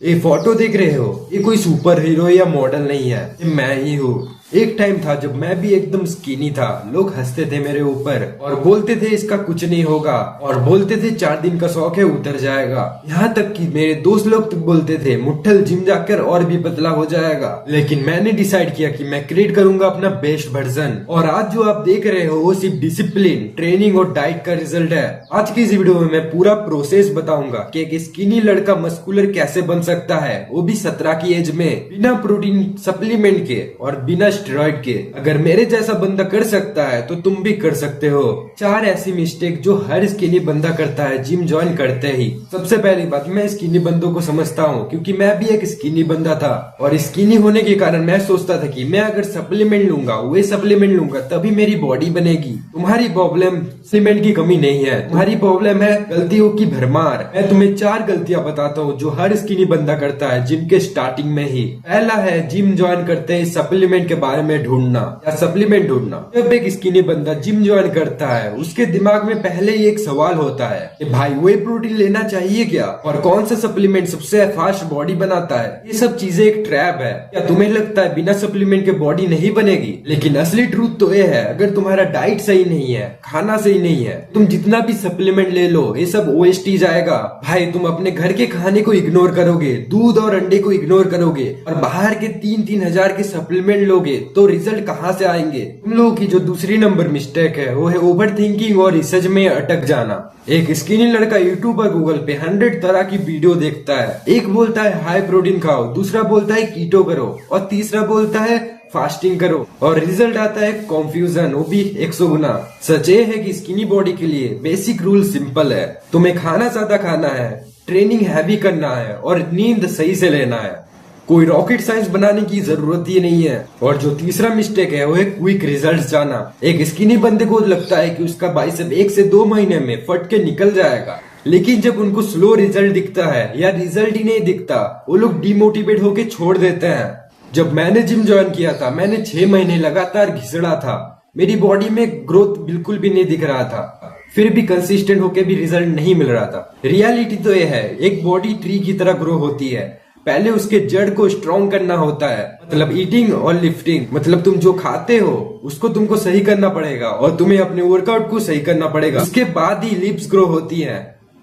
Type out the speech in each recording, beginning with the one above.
ये फोटो देख रहे हो, ये कोई सुपर हीरो या मॉडल नहीं है, ये मैं ही हूँ। एक टाइम था जब मैं भी एकदम स्किनी था। लोग हंसते थे मेरे ऊपर और बोलते थे इसका कुछ नहीं होगा, और बोलते थे 4 दिन का शौक है उतर जाएगा। यहाँ तक कि मेरे दोस्त लोग तो बोलते थे मुट्ठल जिम जाकर और भी पतला हो जाएगा। लेकिन मैंने डिसाइड किया कि मैं क्रिएट करूंगा अपना बेस्ट वर्जन। और आज जो आप देख रहे हो वो सिर्फ डिसिप्लिन, ट्रेनिंग और डाइट का रिजल्ट है। आज की इस वीडियो में मैं पूरा प्रोसेस बताऊंगा कि एक स्किनी लड़का मस्कुलर कैसे बन सकता है, वो भी 17 की एज में, बिना प्रोटीन सप्लीमेंट के और बिना स्टेरॉइड के। अगर मेरे जैसा बंदा कर सकता है तो तुम भी कर सकते हो। 4 ऐसी मिस्टेक जो हर स्किनी बंदा करता है जिम ज्वाइन करते ही। सबसे पहली बात, मैं स्किनी बंदों को समझता हूँ क्योंकि मैं भी एक स्किनी बंदा था, और स्किनी होने के कारण मैं सोचता था कि मैं अगर सप्लीमेंट लूंगा, वे सप्लीमेंट लूंगा, तभी मेरी बॉडी बनेगी। तुम्हारी प्रॉब्लम सप्लीमेंट की कमी नहीं है, तुम्हारी प्रॉब्लम है गलतियों की भरमार। मैं तुम्हें 4 गलतियां बताता हूँ जो हर स्किनी बंदा करता है जिनके स्टार्टिंग में ही। पहला है जिम ज्वाइन करते ही सप्लीमेंट के बारे में ढूंढना या सप्लीमेंट ढूंढना। जब एक स्किनी बंदा जिम ज्वाइन करता है उसके दिमाग में पहले ही एक सवाल होता है कि भाई वे प्रोटीन लेना चाहिए क्या, और कौन सा सप्लीमेंट सबसे फास्ट बॉडी बनाता है। ये सब चीजें एक ट्रैप है। क्या तुम्हें लगता है बिना सप्लीमेंट के बॉडी नहीं बनेगी? लेकिन असली ट्रूथ तो ये है, अगर तुम्हारा डाइट सही नहीं है, खाना सही नहीं है, तुम जितना भी सप्लीमेंट ले लो ये सब वेस्ट जाएगा। भाई तुम अपने घर के खाने को इग्नोर करोगे, दूध और अंडे को इग्नोर करोगे, और बाहर के 3-3 हजार के सप्लीमेंट लोगे तो रिजल्ट कहाँ से आएंगे? तुम लोगों की जो दूसरी नंबर मिस्टेक है वो है ओवर थिंकिंग और रिसर्च में अटक जाना। एक स्किनी लड़का यूट्यूब पर गूगल पे 100 तरह की वीडियो देखता है। एक बोलता है हाई प्रोटीन खाओ, दूसरा बोलता है कीटो करो, और तीसरा बोलता है फास्टिंग करो, और रिजल्ट आता है कंफ्यूजन, वो भी 100 गुना। सच ये है कि स्किनी बॉडी के लिए बेसिक रूल सिंपल है। तुम्हें खाना ज्यादा खाना है, ट्रेनिंग हैवी करना है, और नींद सही से लेना है। कोई रॉकेट साइंस बनाने की जरूरत ही नहीं है। और जो तीसरा मिस्टेक है वो है क्विक रिजल्ट जाना। एक स्किनी बंदे को लगता है कि उसका बाइसेप 1 से 2 महीने में फट के निकल जाएगा, लेकिन जब उनको स्लो रिजल्ट दिखता है या रिजल्ट ही नहीं दिखता, वो लोग डिमोटिवेट होके छोड़ देते हैं। जब मैंने जिम ज्वाइन किया था, मैंने 6 महीने लगातार घिसड़ा था। मेरी बॉडी में ग्रोथ बिल्कुल भी नहीं दिख रहा था, फिर भी कंसिस्टेंट होके भी रिजल्ट नहीं मिल रहा था। रियलिटी तो यह है, एक बॉडी ट्री की तरह ग्रो होती है। पहले उसके जड़ को स्ट्रॉन्ग करना होता है, मतलब ईटिंग और लिफ्टिंग। मतलब तुम जो खाते हो उसको तुमको सही करना पड़ेगा, और तुम्हें अपने वर्कआउट को सही करना पड़ेगा। उसके बाद ही लिप्स ग्रो होती है।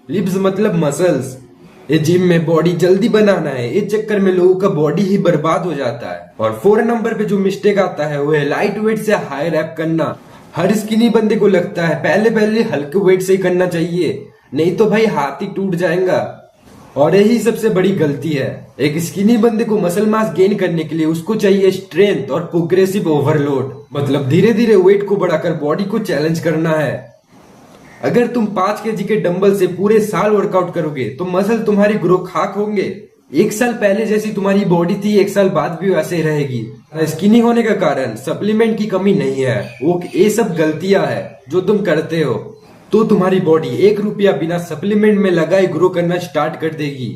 लिप्स मतलब मसल्स। ये जिम में बॉडी जल्दी बनाना है, इस चक्कर में लोगों का बॉडी ही बर्बाद हो जाता है। और 4 नंबर पे जो मिस्टेक आता है वो है लाइट वेट से हाई रैप करना। हर स्किनी बंदे को लगता है पहले पहले हल्के वेट से ही करना चाहिए, नहीं तो भाई हाथ ही टूट जाएगा। और यही सबसे बड़ी गलती है। एक स्किनी बंदे को मसल मास गेन करने के लिए उसको चाहिए स्ट्रेंथ और प्रोग्रेसिव ओवरलोड, मतलब धीरे धीरे वेट को बढ़ाकर बॉडी को चैलेंज करना है। अगर तुम 5 केजी के डंबल से पूरे साल वर्कआउट करोगे तो मसल तुम्हारी ग्रो खाक होंगे। 1 साल पहले जैसी तुम्हारी बॉडी थी 1 साल बाद भी वैसे ही रहेगी। स्किनी होने का कारण सप्लीमेंट की कमी नहीं है, वो ये सब गलतियां है जो तुम करते हो। तो तुम्हारी बॉडी 1 रुपया बिना सप्लीमेंट में लगाए ग्रो करना स्टार्ट कर देगी।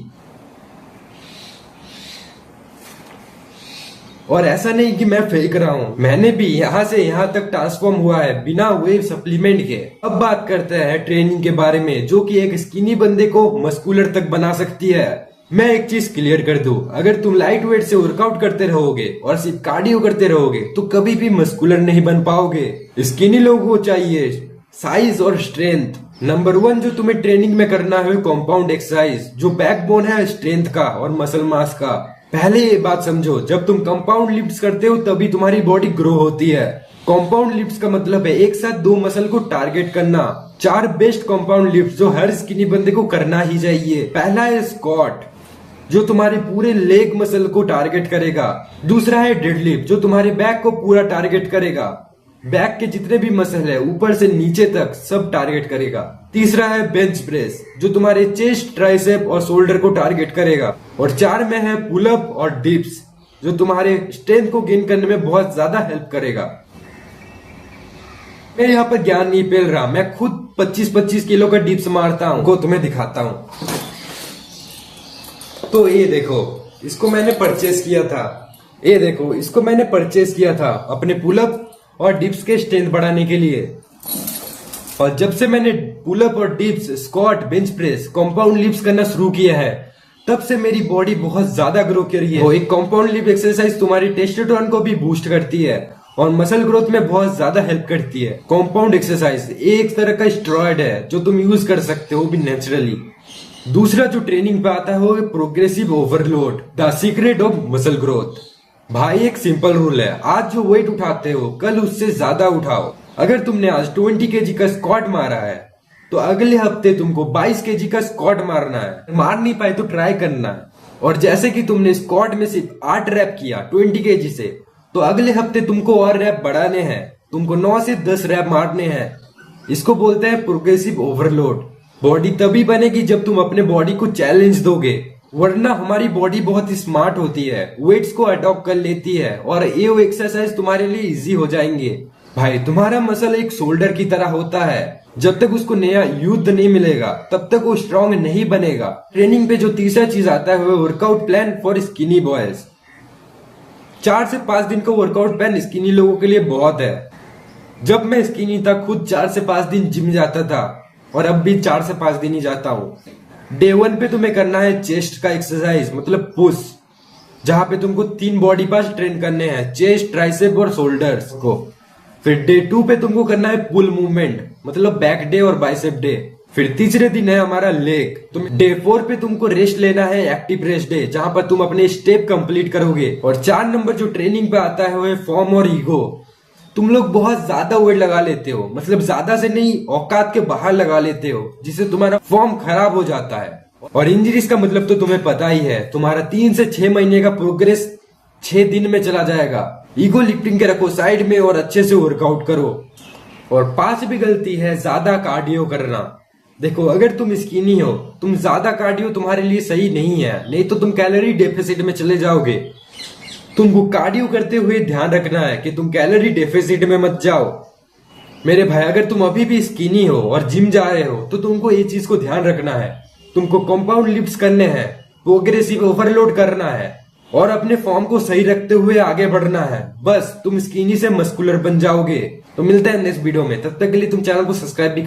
और ऐसा नहीं कि मैं फेंक रहा हूँ, मैंने भी यहाँ से यहाँ तक ट्रांसफॉर्म हुआ है बिना वे सप्लीमेंट के। अब बात करते हैं ट्रेनिंग के बारे में, जो कि एक स्किनी बंदे को मस्कुलर तक बना सकती है। मैं एक चीज क्लियर कर दूं, अगर तुम लाइट वेट से वर्कआउट करते रहोगे और सिर्फ कार्डियो करते रहोगे तो कभी भी मस्कुलर नहीं बन पाओगे। स्किनी लोगों को चाहिए साइज और स्ट्रेंथ। नंबर 1 जो तुम्हें ट्रेनिंग में करना है कंपाउंड एक्सरसाइज, जो बैकबोन है स्ट्रेंथ का और मसल मास का। पहले ये बात समझो, जब तुम कंपाउंड लिफ्ट्स करते हो तभी तुम्हारी बॉडी ग्रो होती है। कंपाउंड लिफ्ट्स का मतलब है एक साथ 2 मसल को टारगेट करना। 4 बेस्ट कंपाउंड लिफ्ट्स जो हर स्किनी बंदे को करना ही चाहिए। पहला है स्क्वाट, जो तुम्हारे पूरे लेग मसल को टारगेट करेगा। दूसरा है डेडलिफ्ट, जो तुम्हारे बैक को पूरा टारगेट करेगा। बैक के जितने भी मसल है ऊपर से नीचे तक सब टारगेट करेगा। तीसरा है बेंच प्रेस, जो तुम्हारे चेस्ट, ट्राइसेप और शोल्डर को टारगेट करेगा। और 4 में है पुल अप और डिप्स, जो तुम्हारे स्ट्रेंथ को गेन करने में बहुत ज्यादा हेल्प करेगा। मैं यहाँ पर ज्ञान नहीं पेल रहा, मैं खुद 25-25 किलो का डिप्स मारता हूँ, को तुम्हें दिखाता हूँ। तो ये देखो, इसको मैंने परचेस किया था। ये देखो, इसको मैंने परचेस किया था अपने पुलअप और डिप्स के स्ट्रेंथ बढ़ाने के लिए। और जब से मैंने पुलअप और dips, squat, bench press, compound lifts करना शुरू किया है, तब से मेरी बॉडी बहुत ज्यादा ग्रो कर रही है। वो एक कंपाउंड लिफ्ट एक्सरसाइज तुम्हारी टेस्टोस्टेरोन को भी बूस्ट करती है और मसल ग्रोथ में बहुत ज्यादा हेल्प करती है। कंपाउंड एक्सरसाइज एक तरह का स्टेरॉइड है जो तुम यूज कर सकते हो भी नेचुरली। दूसरा जो ट्रेनिंग पे आता है वो progressive overload, the secret of muscle growth. भाई एक सिंपल रूल है, आज जो वेट उठाते हो कल उससे ज्यादा उठाओ। अगर तुमने आज 20 kg का स्क्वाट मारा है तो अगले हफ्ते तुमको 22 kg का स्क्वाट मारना है। मार नहीं पाए तो ट्राई करना है। और जैसे कि तुमने स्क्वाट में सिर्फ 8 रैप किया 20 kg से, तो अगले हफ्ते तुमको और रैप बढ़ाने हैं, तुमको 9 से 10 रैप मारने हैं। इसको बोलते हैं प्रोग्रेसिव ओवरलोड। बॉडी तभी बनेगी जब तुम अपने बॉडी को चैलेंज दोगे, वरना हमारी बॉडी बहुत स्मार्ट होती है, वेट्स को अडॉप्ट कर लेती है और ये एक्सरसाइज तुम्हारे लिए इजी हो जाएंगे। भाई तुम्हारा मसल एक शोल्डर की तरह होता है, जब तक उसको नया युद्ध नहीं मिलेगा तब तक वो स्ट्रांग नहीं बनेगा। ट्रेनिंग पे जो तीसरा चीज आता है वो workout plan for skinny boys. 4 से 5 दिन का वर्कआउट प्लान स्किनी लोगों के लिए बहुत है। जब मैं स्किनी था खुद 4 से 5 दिन जिम जाता था और अब भी 4 से 5 दिन ही जाता हूँ। डे 1 पे तुम्हें करना है चेस्ट का एक्सरसाइज मतलब पुश, जहां पे तुमको 3 बॉडी पार्ट ट्रेन करने हैं, चेस्ट, ट्राइसेप और शोल्डर्स को। फिर डे 2 पे तुमको करना है पुल मूवमेंट मतलब बैक डे और बाइसेप डे। फिर तीसरे दिन है हमारा लेग। तुम डे 4 पे तुमको रेस्ट लेना है एक्टिव रेस्ट डे, जहां पर तुम अपने स्टेप कंप्लीट करोगे। और 4 नंबर जो ट्रेनिंग पे आता है वो है फॉर्म और ईगो। तुम लोग बहुत ज्यादा वेट लगा लेते हो, मतलब ज्यादा से नहीं औकात के बाहर लगा लेते हो, जिससे तुम्हारा फॉर्म खराब हो जाता है। और इंजरीज का मतलब तो तुम्हें पता ही है, तुम्हारा 3 से 6 महीने का प्रोग्रेस 6 दिन में चला जाएगा। ईगो लिफ्टिंग के रखो साइड में और अच्छे से वर्कआउट करो। और 5वीं गलती है ज्यादा कार्डियो करना। देखो अगर तुम स्किनी हो, तुम ज्यादा कार्डियो तुम्हारे लिए सही नहीं है, नहीं तो तुम कैलोरी डेफिसिट में चले जाओगे। तुमको कार्डियो करते हुए ध्यान रखना है कि तुम कैलोरी डेफिसिट में मत जाओ। मेरे भाई अगर तुम अभी भी स्किनी हो और जिम जा रहे हो तो तुमको ये चीज को ध्यान रखना है। तुमको कंपाउंड लिफ्ट्स करने हैं, प्रोग्रेसिव ओवरलोड करना है और अपने फॉर्म को सही रखते हुए आगे बढ़ना है। बस तुम स्किनी से मस्कुलर बन जाओगे। तो मिलते हैं नेक्स्ट वीडियो में, तब तक के लिए तुम चैनल को सब्सक्राइब भी कर